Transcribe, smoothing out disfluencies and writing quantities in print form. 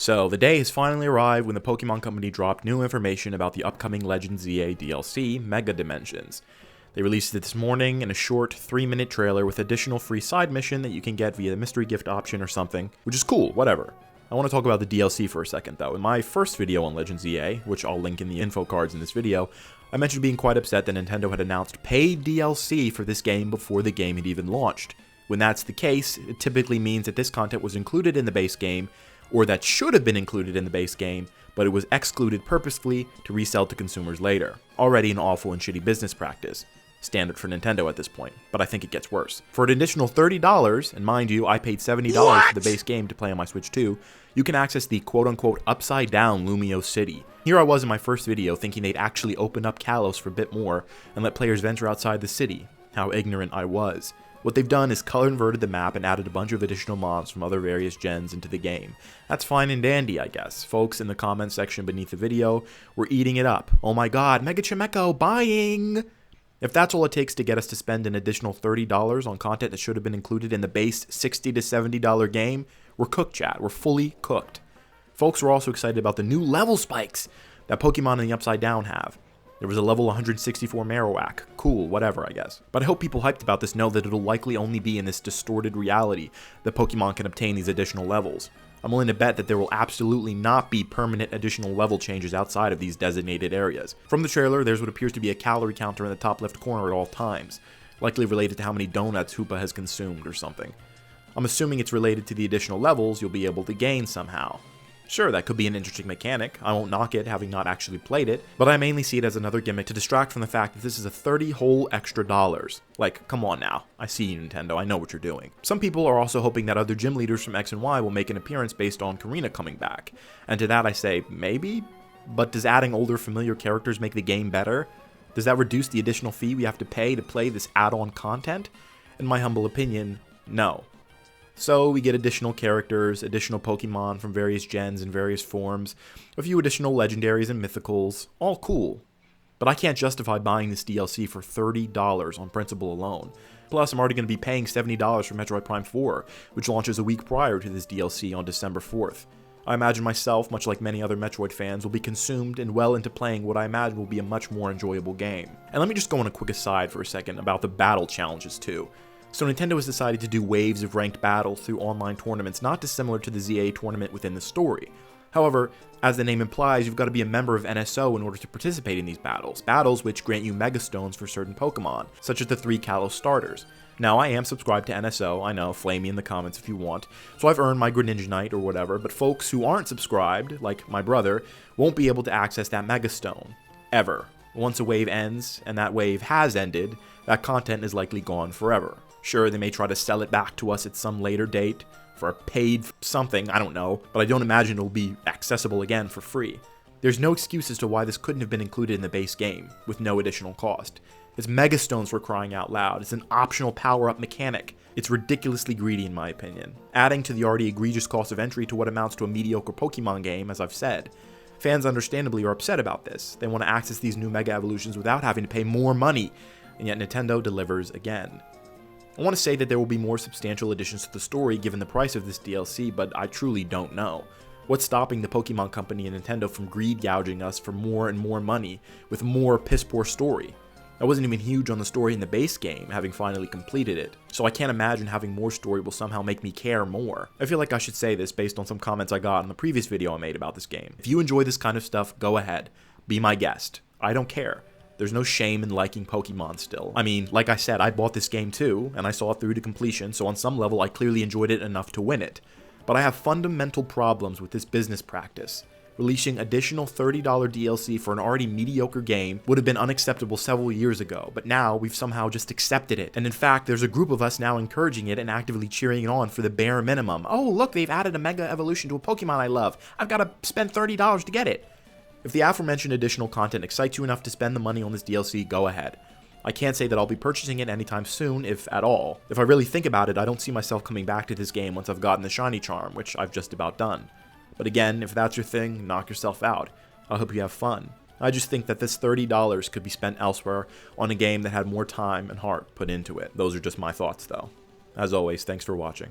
So, the day has finally arrived when the Pokemon Company dropped new information about the upcoming Legends ZA DLC, Mega Dimensions. They released it this morning in a short 3-minute trailer with additional free side mission that you can get via the mystery gift option or something, which is cool, whatever. I want to talk about the DLC for a second though. In my first video on Legends ZA, which I'll link in the info cards in this video, I mentioned being quite upset that Nintendo had announced paid DLC for this game before the game had even launched. When that's the case, it typically means that this content was included in the base game, or that should have been included in the base game, but it was excluded purposefully to resell to consumers later. Already an awful and shitty business practice. Standard for Nintendo at this point, but I think it gets worse. For an additional $30, and mind you, I paid $70 for the base game to play on my Switch 2, you can access the quote-unquote upside-down Lumio City. Here I was in my first video thinking they'd actually open up Kalos for a bit more and let players venture outside the city. How ignorant I was. What they've done is color inverted the map and added a bunch of additional mobs from other various gens into the game. That's fine and dandy, I guess. Folks in the comments section beneath the video were eating it up. Oh my god, Mega Chimecho, buying! If that's all it takes to get us to spend an additional $30 on content that should have been included in the base $60 to $70 game, we're cooked, chat. We're fully cooked. Folks were also excited about the new level spikes that Pokemon in the Upside Down have. There was a level 164 Marowak. Cool, whatever, I guess. But I hope people hyped about this know that it'll likely only be in this distorted reality that Pokemon can obtain these additional levels. I'm willing to bet that there will absolutely not be permanent additional level changes outside of these designated areas. From the trailer, there's what appears to be a calorie counter in the top left corner at all times, likely related to how many donuts Hoopa has consumed or something. I'm assuming it's related to the additional levels you'll be able to gain somehow. Sure, that could be an interesting mechanic. I won't knock it, having not actually played it, but I mainly see it as another gimmick to distract from the fact that this is a 30 whole extra dollars. Like, come on now. I see you, Nintendo. I know what you're doing. Some people are also hoping that other gym leaders from X and Y will make an appearance based on Karina coming back. And to that I say, maybe? But does adding older familiar characters make the game better? Does that reduce the additional fee we have to pay to play this add-on content? In my humble opinion, no. So we get additional characters, additional Pokemon from various gens and various forms, a few additional legendaries and mythicals, all cool. But I can't justify buying this DLC for $30 on principle alone. Plus, I'm already going to be paying $70 for Metroid Prime 4, which launches a week prior to this DLC on December 4th. I imagine myself, much like many other Metroid fans, will be consumed and well into playing what I imagine will be a much more enjoyable game. And let me just go on a quick aside for a second about the battle challenges too. So Nintendo has decided to do waves of ranked battles through online tournaments not dissimilar to the ZA tournament within the story. However, as the name implies, you've got to be a member of NSO in order to participate in these battles, battles which grant you Mega Stones for certain Pokemon, such as the 3 Kalos starters. Now, I am subscribed to NSO, I know, flame me in the comments if you want, so I've earned my Greninja or whatever, but folks who aren't subscribed, like my brother, won't be able to access that Mega Stone. Ever. Once a wave ends, and that wave has ended, that content is likely gone forever. Sure, they may try to sell it back to us at some later date, for a paid something, I don't know, but I don't imagine it'll be accessible again for free. There's no excuse as to why this couldn't have been included in the base game, with no additional cost. It's Mega Stones for crying out loud, it's an optional power-up mechanic. It's ridiculously greedy in my opinion, adding to the already egregious cost of entry to what amounts to a mediocre Pokemon game, as I've said. Fans understandably are upset about this, they want to access these new Mega Evolutions without having to pay more money, and yet Nintendo delivers again. I want to say that there will be more substantial additions to the story given the price of this DLC, but I truly don't know. What's stopping the Pokemon Company and Nintendo from greed gouging us for more and more money, with more piss-poor story? I wasn't even huge on the story in the base game, having finally completed it, so I can't imagine having more story will somehow make me care more. I feel like I should say this based on some comments I got in the previous video I made about this game. If you enjoy this kind of stuff, go ahead. Be my guest. I don't care. There's no shame in liking Pokemon still. I mean, like I said, I bought this game too, and I saw it through to completion, so on some level I clearly enjoyed it enough to win it. But I have fundamental problems with this business practice. Releasing additional $30 DLC for an already mediocre game would have been unacceptable several years ago, but now we've somehow just accepted it. And in fact, there's a group of us now encouraging it and actively cheering it on for the bare minimum. Oh, look, they've added a Mega Evolution to a Pokemon I love. I've got to spend $30 to get it. If the aforementioned additional content excites you enough to spend the money on this DLC, go ahead. I can't say that I'll be purchasing it anytime soon, if at all. If I really think about it, I don't see myself coming back to this game once I've gotten the Shiny Charm, which I've just about done. But again, if that's your thing, knock yourself out. I hope you have fun. I just think that this $30 could be spent elsewhere on a game that had more time and heart put into it. Those are just my thoughts though. As always, thanks for watching.